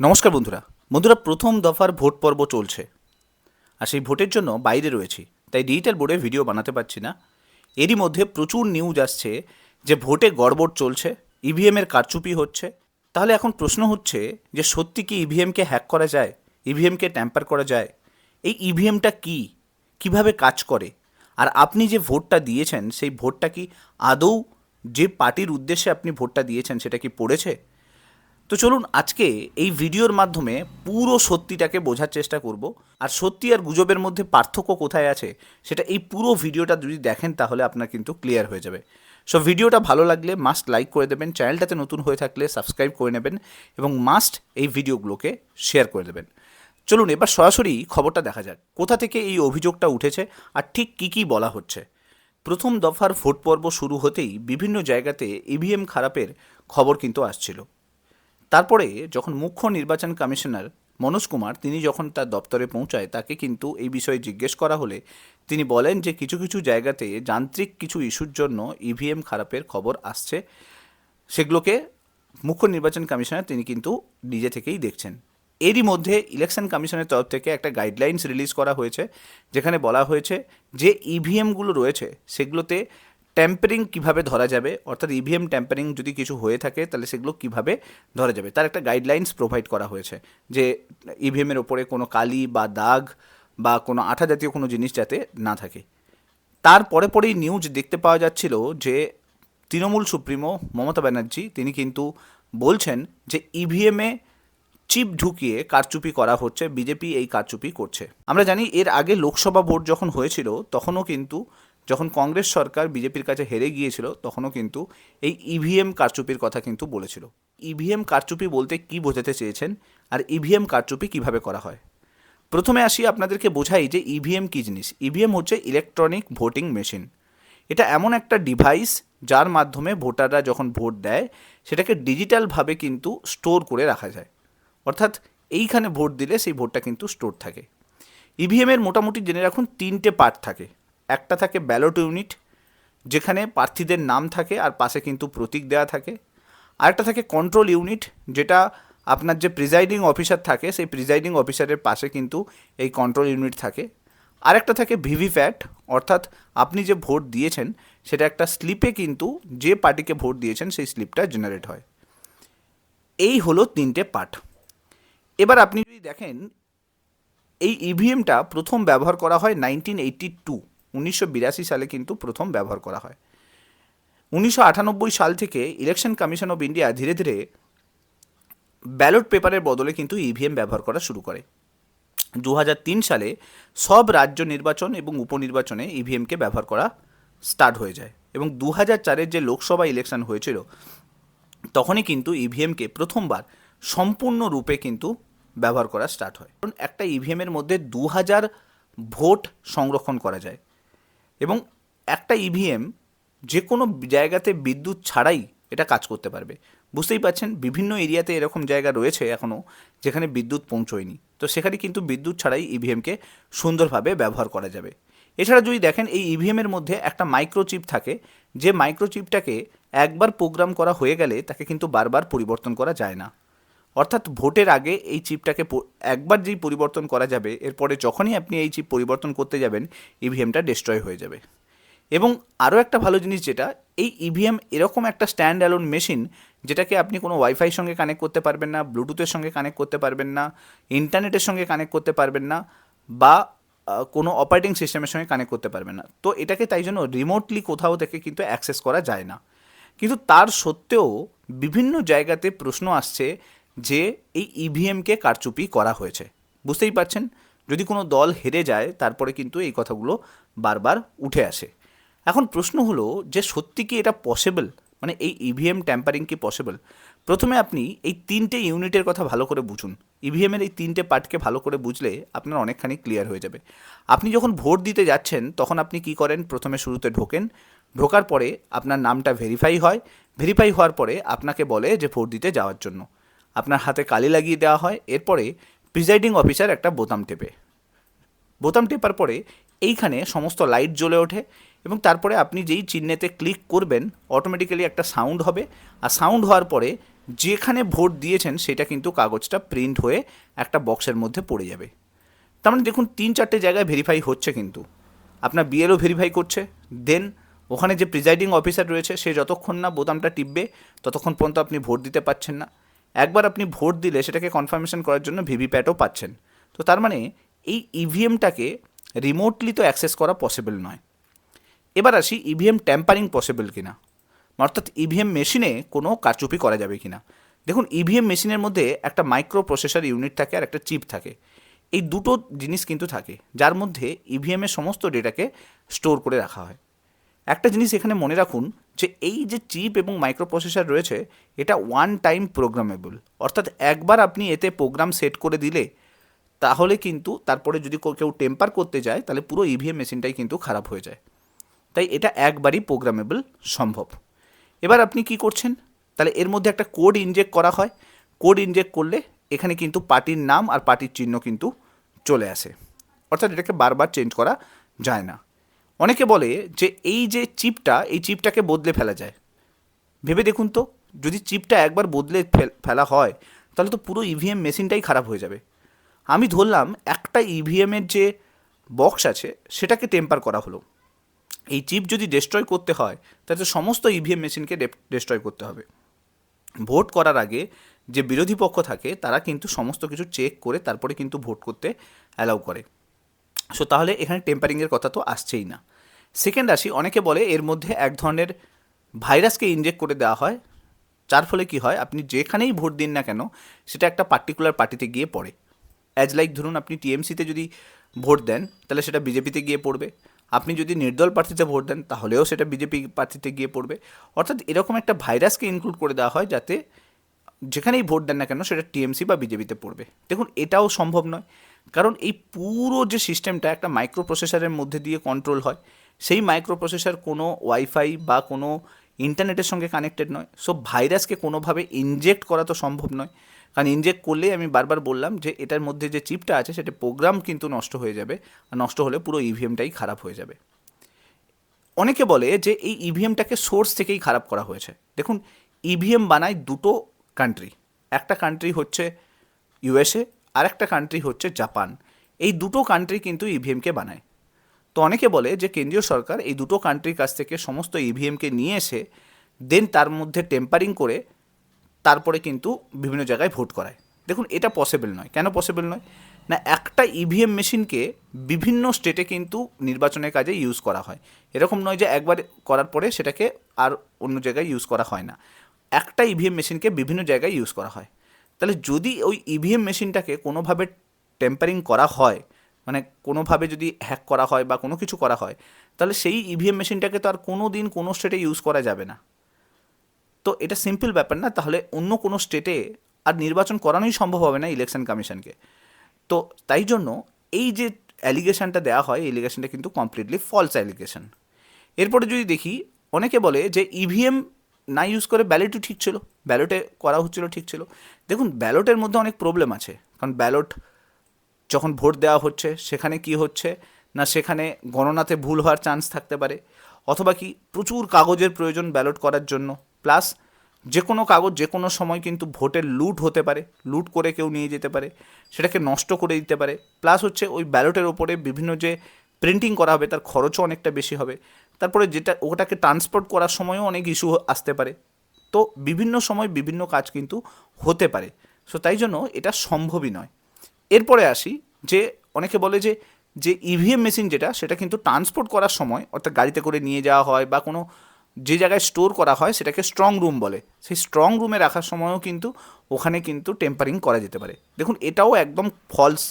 নমস্কার বন্ধুরা। বন্ধুরা, প্রথম দফার ভোট পর্ব চলছে আর সেই ভোটের জন্য বাইরে রয়েছি, তাই ডিজিটাল বোর্ডে ভিডিও বানাতে পারছি না। এরই মধ্যে প্রচুর নিউজ আসছে যে ভোটে গড়বড় চলছে, ইভিএমের কারচুপি হচ্ছে। তাহলে এখন প্রশ্ন হচ্ছে যে সত্যি কি ইভিএমকে হ্যাক করা যায়, ইভিএমকে ট্যাম্পার করা যায়? এই ইভিএমটা কি, কিভাবে কাজ করে, আর আপনি যে ভোটটা দিয়েছেন সেই ভোটটা কি আদৌ যে পার্টির উদ্দেশ্যে আপনি ভোটটা দিয়েছেন সেটা কি পড়েছে? তো চলুন আজকে এই ভিডিওর মাধ্যমে পুরো সত্যিটাকে বোঝার চেষ্টা করব। আর সত্যি আর গুজবের মধ্যে পার্থক্য কোথায় আছে সেটা এই পুরো ভিডিওটা যদি দেখেন তাহলে আপনার কিন্তু ক্লিয়ার হয়ে যাবে। সো ভিডিওটা ভালো লাগলে মাস্ট লাইক করে দেবেন, চ্যানেলটাতে নতুন হয়ে থাকলে সাবস্ক্রাইব করে নেবেন এবং মাস্ট এই ভিডিওগুলোকে শেয়ার করে দেবেন। চলুন এবার সরাসরি খবরটা দেখা যাক, কোথা থেকে এই অভিযোগটা উঠেছে আর ঠিক কী কী বলা হচ্ছে। প্রথম দফার ভোট পর্ব শুরু হতেই বিভিন্ন জায়গাতে ইভিএম খারাপের খবর কিন্তু আসছিল। তারপরে যখন মুখ্য নির্বাচন কমিশনার মনোজ কুমার তিনি যখন তার দপ্তরে পৌঁছায়, তাকে কিন্তু এই বিষয়ে জিজ্ঞেস করা হলে তিনি বলেন যে কিছু কিছু জায়গাতে যান্ত্রিক কিছু ইস্যুর জন্য ইভিএম খারাপের খবর আসছে, সেগুলোকে মুখ্য নির্বাচন কমিশনার তিনি কিন্তু নিজে থেকেই দেখছেন। এরই মধ্যে ইলেকশন কমিশনের তরফ থেকে একটা গাইডলাইন্স রিলিজ করা হয়েছে, যেখানে বলা হয়েছে যে ইভিএমগুলো রয়েছে সেগুলোতে ট্যাম্পারিং কিভাবে ধরা যাবে, অর্থাৎ ইভিএম ট্যাম্পারিং যদি কিছু হয়ে থাকে তাহলে সেগুলো কিভাবে ধরা যাবে তার একটা গাইডলাইন্স প্রোভাইড করা হয়েছে, যে ইভিএমের ওপরে কোনো কালি বা দাগ বা কোনো আঠা জাতীয় কোনো জিনিস যাতে না থাকে। তার পরে পরেই নিউজ দেখতে পাওয়া যাচ্ছিল যে তৃণমূল সুপ্রিমো মমতা ব্যানার্জি তিনি কিন্তু বলছেন যে ইভিএমে চিপ ঢুকিয়ে কারচুপি করা হচ্ছে, বিজেপি এই কারচুপি করছে। আমরা জানি এর আগে লোকসভা ভোট যখন হয়েছিল তখনও কিন্তু, যখন কংগ্রেস সরকার বিজেপির কাছে হেরে গিয়েছিল তখনও কিন্তু এই ইভিএম কারচুপির কথা কিন্তু বলেছিল। ইভিএম কারচুপি বলতে কি বোঝাতে চেয়েছেন আর ইভিএম কারচুপি কিভাবে করা হয়? প্রথমে আসি, আপনাদেরকে বোঝাই যে ইভিএম কী জিনিস। ইভিএম হচ্ছে ইলেকট্রনিক ভোটিং মেশিন। এটা এমন একটা ডিভাইস যার মাধ্যমে ভোটাররা যখন ভোট দেয় সেটাকে ডিজিটালভাবে কিন্তু স্টোর করে রাখা যায়, অর্থাৎ এইখানে ভোট দিলে সেই ভোটটা কিন্তু স্টোর থাকে। ইভিএমের মোটামুটি জেনে রাখুন তিনটে পার্ট থাকে। একটা থাকে ব্যালট ইউনিট, যেখানে প্রার্থীদের নাম থাকে আর পাশে কিন্তু প্রতীক দেওয়া থাকে। আরেকটা থাকে কন্ট্রোল ইউনিট, যেটা আপনার যে প্রিজাইডিং অফিসার থাকে সেই প্রিজাইডিং অফিসারের পাশে কিন্তু এই কন্ট্রোল ইউনিট থাকে। আরেকটা থাকে ভিভিপ্যাট, অর্থাৎ আপনি যে ভোট দিয়েছেন সেটা একটা স্লিপে কিন্তু যে পার্টিকে ভোট দিয়েছেন সেই স্লিপটা জেনারেট হয়। এই হলো তিনটে পার্ট। এবার আপনি যদি দেখেন এই ইভিএমটা প্রথম ব্যবহার করা হয় 1982 সালে কিন্তু প্রথম ব্যবহার করা হয়। 1998 সাল থেকে ইলেকশন কমিশন অফ ইন্ডিয়া ধীরে ধীরে ব্যালট পেপারের বদলে কিন্তু ইভিএম ব্যবহার করা শুরু করে। 2003 সালে সব রাজ্য নির্বাচন এবং উপনির্বাচনে ইভিএমকে ব্যবহার করা স্টার্ট হয়ে যায় এবং 2004-এর যে লোকসভা ইলেকশন হয়েছিল তখনই কিন্তু ইভিএমকে প্রথমবার সম্পূর্ণরূপে কিন্তু ব্যবহার করা স্টার্ট হয়। কারণ একটা ইভিএমের মধ্যে 2000 ভোট সংরক্ষণ করা যায় এবং একটা ইভিএম যে কোনো জায়গাতে বিদ্যুৎ ছাড়াই এটা কাজ করতে পারবে। বুঝতেই পারছেন বিভিন্ন এরিয়াতে এরকম জায়গা রয়েছে এখনও যেখানে বিদ্যুৎ পৌঁছয়নি, তো সেখানে কিন্তু বিদ্যুৎ ছাড়াই ইভিএমকে সুন্দরভাবে ব্যবহার করা যাবে। এছাড়া যদি দেখেন এই ইভিএমের মধ্যে একটা মাইক্রোচিপ থাকে, যে মাইক্রোচিপটাকে একবার প্রোগ্রাম করা হয়ে গেলে তাকে কিন্তু বারবার পরিবর্তন করা যায় না। অর্থাৎ ভোটের আগে এই চিপটাকে একবার যেই পরিবর্তন করা যাবে, এরপরে যখনই আপনি এই চিপ পরিবর্তন করতে যাবেন ইভিএমটা ডিস্ট্রয় হয়ে যাবে। এবং আরও একটা ভালো জিনিস যেটা, এই ইভিএম এরকম একটা স্ট্যান্ড অ্যালোন মেশিন যেটাকে আপনি কোনো ওয়াইফাইয়ের সঙ্গে কানেক্ট করতে পারবেন না, ব্লুটুথের সঙ্গে কানেক্ট করতে পারবেন না, ইন্টারনেটের সঙ্গে কানেক্ট করতে পারবেন না, বা কোনো অপারেটিং সিস্টেমের সঙ্গে কানেক্ট করতে পারবেন না। তো এটাকে তাই জন্য রিমোটলি কোথাও থেকে কিন্তু অ্যাক্সেস করা যায় না। কিন্তু তার সত্ত্বেও বিভিন্ন জায়গাতে প্রশ্ন আসছে যে এই ইভিএমকে কারচুপি করা হয়েছে। বুঝতেই পারছেন, যদি কোনো দল হেরে যায় তারপরে কিন্তু এই কথাগুলো বারবার উঠে আসে। এখন প্রশ্ন হলো যে সত্যি কি এটা পসিবল, মানে এই ইভিএম ট্যাম্পারিং কি পসিবল? প্রথমে আপনি এই তিনটে ইউনিটের কথা ভালো করে বুঝুন। ইভিএমের এই তিনটে পার্টকে ভালো করে বুঝলে আপনার অনেকখানি ক্লিয়ার হয়ে যাবে। আপনি যখন ভোট দিতে যাচ্ছেন তখন আপনি কি করেন, প্রথমে শুরুতে ঢোকেন, ঢোকার পরে আপনার নামটা ভেরিফাই হয়, ভেরিফাই হওয়ার পরে আপনাকে বলে যে ভোট দিতে যাওয়ার জন্য আপনার হাতে কালি লাগিয়ে দেওয়া হয়। এরপরে প্রিজাইডিং অফিসার একটা বোতাম টেপে, বোতাম টেপার পরে এইখানে সমস্ত লাইট জ্বলে ওঠে এবং তারপরে আপনি যেই চিহ্নেতে ক্লিক করবেন অটোমেটিক্যালি একটা সাউন্ড হবে, আর সাউন্ড হওয়ার পরে যেখানে ভোট দিয়েছেন সেটা কিন্তু কাগজটা প্রিন্ট হয়ে একটা বক্সের মধ্যে পড়ে যাবে। তার মানে দেখুন 3-4টে জায়গায় ভেরিফাই হচ্ছে, কিন্তু আপনার বিএলও ভেরিফাই করছে, দেন ওখানে যে প্রিজাইডিং অফিসার রয়েছে সে যতক্ষণ না বোতামটা টিপবে ততক্ষণ পর্যন্ত আপনি ভোট দিতে পারছেন না। একবার আপনি ভোট দিলে সেটাকে কনফার্মেশন করার জন্য ভিভিপ্যাটও পাচ্ছেন। তো তার মানে এই ইভিএমটাকে রিমোটলি তো অ্যাক্সেস করা পসিবল নয়। এবার আসি ইভিএম ট্যাম্পারিং পসিবল কিনা, অর্থাৎ ইভিএম মেশিনে কোনো কারচুপি করা যাবে কিনা। দেখুন, ইভিএম মেশিনের মধ্যে একটা মাইক্রো প্রসেসর ইউনিট থাকে আর একটা চিপ থাকে। এই দুটো জিনিস কিন্তু থাকে যার মধ্যে ইভিএমের সমস্ত ডেটাকে স্টোর করে রাখা হয়। একটা জিনিস এখানে মনে রাখুন যে এই যে চিপ এবং মাইক্রো প্রসেসর রয়েছে এটা ওয়ান টাইম প্রোগ্রামেবল, অর্থাৎ একবার আপনি এতে প্রোগ্রাম সেট করে দিলে তাহলে কিন্তু তারপরে যদি কেউ টেম্পার করতে যায় তাহলে পুরো ইভিএম মেশিনটাই কিন্তু খারাপ হয়ে যায়। তাই এটা একবারই প্রোগ্রামেবল সম্ভব। এবার আপনি কি করছেন, তাহলে এর মধ্যে একটা কোড ইনজেক্ট করা হয়। কোড ইনজেক্ট করলে এখানে কিন্তু পার্টির নাম আর পার্টির চিহ্ন কিন্তু চলে আসে, অর্থাৎ এটাকে বারবার চেঞ্জ করা যায় না। অনেকে বলে যে এই যে চিপটা, এই চিপটাকে বদলে ফেলা যায়। ভেবে দেখুন তো, যদি চিপটা একবার বদলে ফেলা হয় তাহলে তো পুরো ইভিএম মেশিনটাই খারাপ হয়ে যাবে। আমি ধরলাম একটা ইভিএমের যে বক্স আছে সেটাকে টেম্পার করা হলো, এই চিপ যদি ডেস্ট্রয় করতে হয় তাহলে সমস্ত ইভিএম মেশিনকে ডেস্ট্রয় করতে হবে। ভোট করার আগে যে বিরোধী পক্ষ থাকে তারা কিন্তু সমস্ত কিছু চেক করে তারপরে কিন্তু ভোট করতে অ্যালাউ করে। সো তাহলে এখানে টেম্পারিংয়ের কথা তো আসছেই না। সেকেন্ড আসি, অনেকে বলে এর মধ্যে এক ধরনের ভাইরাসকে ইনজেক্ট করে দেওয়া হয়, যার ফলে কি হয় আপনি যেখানেই ভোট দিন না কেন সেটা একটা পার্টিকুলার পার্টিতে গিয়ে পড়ে। অ্যাজ লাইক ধরুন আপনি টিএমসিতে যদি ভোট দেন তাহলে সেটা বিজেপিতে গিয়ে পড়বে, আপনি যদি নির্দল প্রার্থীতে ভোট দেন তাহলেও সেটা বিজেপি প্রার্থীতে গিয়ে পড়বে। অর্থাৎ এরকম একটা ভাইরাসকে ইনক্লুড করে দেওয়া হয় যাতে যেখানেই ভোট দেন না কেন সেটা টিএমসি বা বিজেপিতে পড়বে। দেখুন, এটাও সম্ভব নয়, কারণ এই পুরো যে সিস্টেমটা একটা মাইক্রো প্রসেসরের মধ্যে দিয়ে কন্ট্রোল হয়, সেই মাইক্রো প্রসেসর কোনো ওয়াইফাই বা কোনো ইন্টারনেটের সঙ্গে কানেক্টেড নয়। সো ভাইরাসকে কোনোভাবে ইনজেক্ট করা তো সম্ভব নয়, কারণ ইনজেক্ট করলেই আমি বারবার বললাম যে এটার মধ্যে যে চিপটা আছে সেটা প্রোগ্রাম কিন্তু নষ্ট হয়ে যাবে, আর নষ্ট হলে পুরো ইভিএমটাই খারাপ হয়ে যাবে। অনেকে বলে যে এই ইভিএমটাকে সোর্স থেকেই খারাপ করা হয়েছে। দেখুন, ইভিএম বানায় দুটো কান্ট্রি, একটা কান্ট্রি হচ্ছে ইউএসএ আর একটা কান্ট্রি হচ্ছে জাপান। এই দুটো কান্ট্রি কিন্তু ইভিএমকে বানায়। তো অনেকে বলে যে কেন্দ্রীয় সরকার এই দুটো কান্ট্রির কাছ থেকে সমস্ত ইভিএমকে নিয়ে এসে দেন তার মধ্যে টেম্পারিং করে তারপরে কিন্তু বিভিন্ন জায়গায় ভোট করায়। দেখুন, এটা পসিবল নয়। কেন পসিবল নয় না, একটা ইভিএম মেশিনকে বিভিন্ন স্টেটে কিন্তু নির্বাচনের কাজে ইউজ করা হয়। এরকম নয় যে একবার করার পরে সেটাকে আর অন্য জায়গায় ইউজ করা হয় না। একটা ইভিএম মেশিনকে বিভিন্ন জায়গায় ইউজ করা হয়। তাহলে যদি ওই ইভিএম মেশিনটাকে কোনোভাবে টেম্পারিং করা হয়, মানে কোনোভাবে যদি হ্যাক করা হয় বা কোনো কিছু করা হয়, তাহলে সেই ইভিএম মেশিনটাকে তো আর কোনো দিন কোনো স্টেটে ইউজ করা যাবে না। তো এটা সিম্পল ব্যাপার না, তাহলে অন্য কোনো স্টেটে আর নির্বাচন করানোই সম্ভব হবে না ইলেকশন কমিশনকে। তো তাই জন্য এই যে অ্যালিগেশনটা দেওয়া হয়, এলিগেশনটা কিন্তু কমপ্লিটলি ফলস অ্যালিগেশন। এরপরে যদি দেখি, অনেকে বলে যে ইভিএম না ইউজ করে ব্যালটই ঠিক ছিল, ব্যালটে করা হচ্ছিল ঠিক ছিল। দেখুন, ব্যালটের মধ্যে অনেক প্রবলেম আছে, কারণ ব্যালট যখন ভোট দেওয়া হচ্ছে সেখানে কি হচ্ছে না, সেখানে গণনাতে ভুল হওয়ার চান্স থাকতে পারে, অথবা কি প্রচুর কাগজের প্রয়োজন ব্যালট করার জন্য, প্লাস যে কোনো কাগজ যে কোনো সময় কিন্তু ভোটের লুট হতে পারে, লুট করে কেউ নিয়ে যেতে পারে, সেটাকে নষ্ট করে দিতে পারে। প্লাস হচ্ছে ওই ব্যালটের ওপরে বিভিন্ন যে প্রিন্টিং করা হবে তার খরচও অনেকটা বেশি হবে। তারপরে যেটা ওটাকে ট্রান্সপোর্ট করার সময়ও অনেক ইস্যু আসতে পারে। তো বিভিন্ন সময় বিভিন্ন কাজ কিন্তু হতে পারে। সো তাই জন্য এটা সম্ভবই নয়। এরপরে আসি যে অনেকে বলে যে যে ইভিএম মেশিন যেটা সেটা কিন্তু ট্রান্সপোর্ট করার সময়, অর্থাৎ গাড়িতে করে নিয়ে যাওয়া হয় বা কোনো যে জায়গায় স্টোর করা হয় সেটাকে স্ট্রং রুম বলে, সেই স্ট্রং রুমে রাখার সময়ও কিন্তু ওখানে কিন্তু টেম্পারিং করা যেতে পারে। দেখুন, এটাও একদম ফলস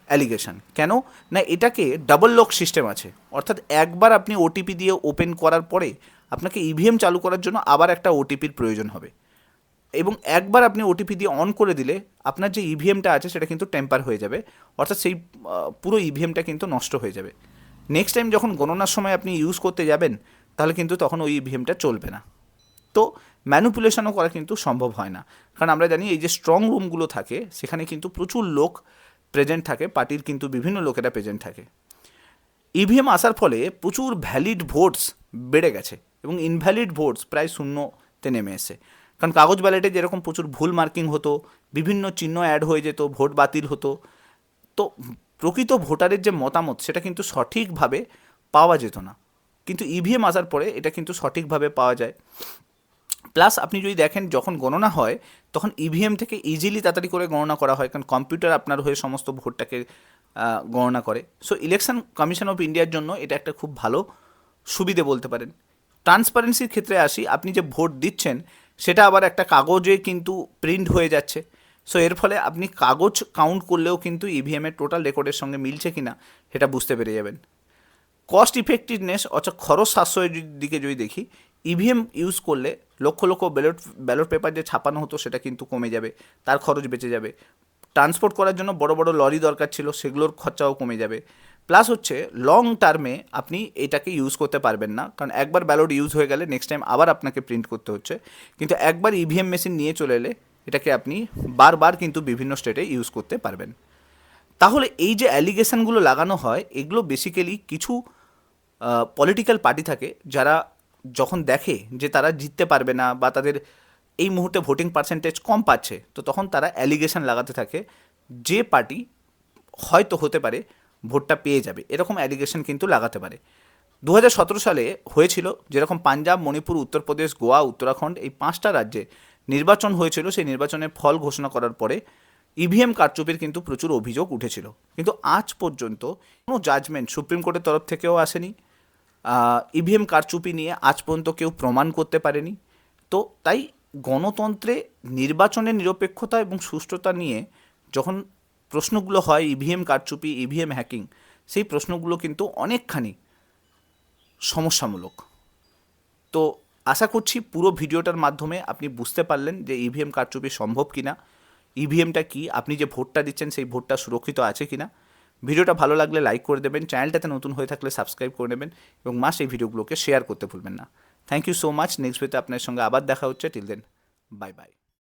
অ্যালিগেশন। কেন না, এটাকে ডাবল লক সিস্টেম আছে, অর্থাৎ একবার আপনি ওটিপি দিয়ে ওপেন করার পরে আপনাকে ইভিএম চালু করার জন্য আবার একটা ওটিপির প্রয়োজন হবে, এবং একবার আপনি ওটিপি দিয়ে অন করে দিলে আপনার যে ইভিএমটা আছে সেটা কিন্তু টেম্পার হয়ে যাবে, অর্থাৎ সেই পুরো ইভিএমটা কিন্তু নষ্ট হয়ে যাবে। নেক্সট টাইম যখন গণনার সময় আপনি ইউজ করতে যাবেন তাহলে কিন্তু তখন ওই ইভিএমটা চলবে না। তো ম্যানুপুলেশনও করা কিন্তু সম্ভব হয় না, কারণ আমরা জানি এই যে স্ট্রং রুমগুলো থাকে সেখানে কিন্তু প্রচুর লোক প্রেজেন্ট থাকে, পার্টির কিন্তু বিভিন্ন লোকেরা প্রেজেন্ট থাকে। ইভিএম আসার ফলে প্রচুর ভ্যালিড ভোটস বেড়ে গেছে এবং ইনভ্যালিড ভোটস প্রায় শূন্যতে নেমে এসে। কারণ কাগজ ব্যালেটে যেরকম প্রচুর ভুল মার্কিং হতো, বিভিন্ন চিহ্ন অ্যাড হয়ে যেত, ভোট বাতিল হতো, তো প্রকৃত ভোটারের যে মতামত সেটা কিন্তু সঠিকভাবে পাওয়া যেত না। কিন্তু ইভিএম আসার পরে এটা কিন্তু সঠিকভাবে পাওয়া যায়। প্লাস আপনি যদি দেখেন যখন গণনা হয় তখন ইভিএম থেকে ইজিলি তাড়াতাড়ি করে গণনা করা হয়, কারণ কম্পিউটার আপনার হয়ে সমস্ত ভোটটাকে গণনা করে। সো ইলেকশন কমিশন অফ ইন্ডিয়ার জন্য এটা একটা খুব ভালো সুবিধে বলতে পারেন। ট্রান্সপারেন্সির ক্ষেত্রে আসি, আপনি যে ভোট দিচ্ছেন সেটা আবার একটা কাগজে কিন্তু প্রিন্ট হয়ে যাচ্ছে। সো এর ফলে আপনি কাগজ কাউন্ট করলেও কিন্তু ইভিএমের টোটাল রেকর্ডের সঙ্গে মিলছে কি না সেটা বুঝতে পেরে যাবেন। কস্ট ইফেক্টিভনেস অর্থাৎ খরচ সাশ্রয়ের দিকে যদি দেখি, ইভিএম ইউজ করলে লক্ষ লক্ষ ব্যালট পেপার যে ছাপানো হতো সেটা কিন্তু কমে যাবে, তার খরচ বেঁচে যাবে। ট্রান্সপোর্ট করার জন্য বড় বড় লরি দরকার ছিল, সেগুলোর খরচাও কমে যাবে। প্লাস হচ্ছে লং টার্মে আপনি এটাকে ইউজ করতে পারবেন না, কারণ একবার ব্যালট ইউজ হয়ে গেলে নেক্সট টাইম আবার আপনাকে প্রিন্ট করতে হচ্ছে। কিন্তু একবার ইভিএম মেশিন নিয়ে চলে এলে এটাকে আপনি বারবার কিন্তু বিভিন্ন স্টেটে ইউজ করতে পারবেন। তাহলে এই যে অ্যালিগেশনগুলো লাগানো হয়, এগুলো বেসিক্যালি কিছু পলিটিক্যাল পার্টি থাকে যারা যখন দেখে যে তারা জিততে পারবে না বা তাদের এই মুহূর্তে ভোটিং পার্সেন্টেজ কম পাচ্ছে, তো তখন তারা অ্যালিগেশন লাগাতে থাকে যে পার্টি হয়তো হতে পারে ভোটটা পেয়ে যাবে, এরকম অ্যালিগেশন কিন্তু লাগাতে পারে। 2017 সালে হয়েছিল যেরকম পাঞ্জাব, মণিপুর, উত্তরপ্রদেশ, গোয়া, উত্তরাখণ্ড, এই 5টা রাজ্যে নির্বাচন হয়েছিল। সেই নির্বাচনের ফল ঘোষণা করার পরে ইভিএম কারচুপির কিন্তু প্রচুর অভিযোগ উঠেছিল, কিন্তু আজ পর্যন্ত কোনো জাজমেন্ট সুপ্রিম কোর্টের তরফ থেকেও আসেনি। ইভিএম কারচুপি নিয়ে আজ পর্যন্ত কেউ প্রমাণ করতে পারেনি। তো তাই গণতন্ত্রে নির্বাচনের নিরপেক্ষতা এবং সুষ্ঠুতা নিয়ে যখন প্রশ্নগুলো হয়, ইভিএম কারচুপি, ইভিএম হ্যাকিং, সেই প্রশ্নগুলো কিন্তু অনেকখানি সমস্যামূলক। তো আশা করছি পুরো ভিডিওটার মাধ্যমে আপনি বুঝতে পারলেন যে ইভিএম কারচুপি সম্ভব কিনা, ইভিএমটা কি, আপনি যে ভোটটা দিচ্ছেন সেই ভোটটা সুরক্ষিত আছে কিনা। ভিডিওটা ভালো লাগলে লাইক করে দেবেন, চ্যানেলটাতে নতুন হয়ে থাকলে সাবস্ক্রাইব করে নেবেন এবং এই ভিডিওগুলোকে শেয়ার করতে ভুলবেন না। Thank you so much. Next ভিডিওতে আপনার সঙ্গে আবার দেখা হচ্ছে। Till then, bye by.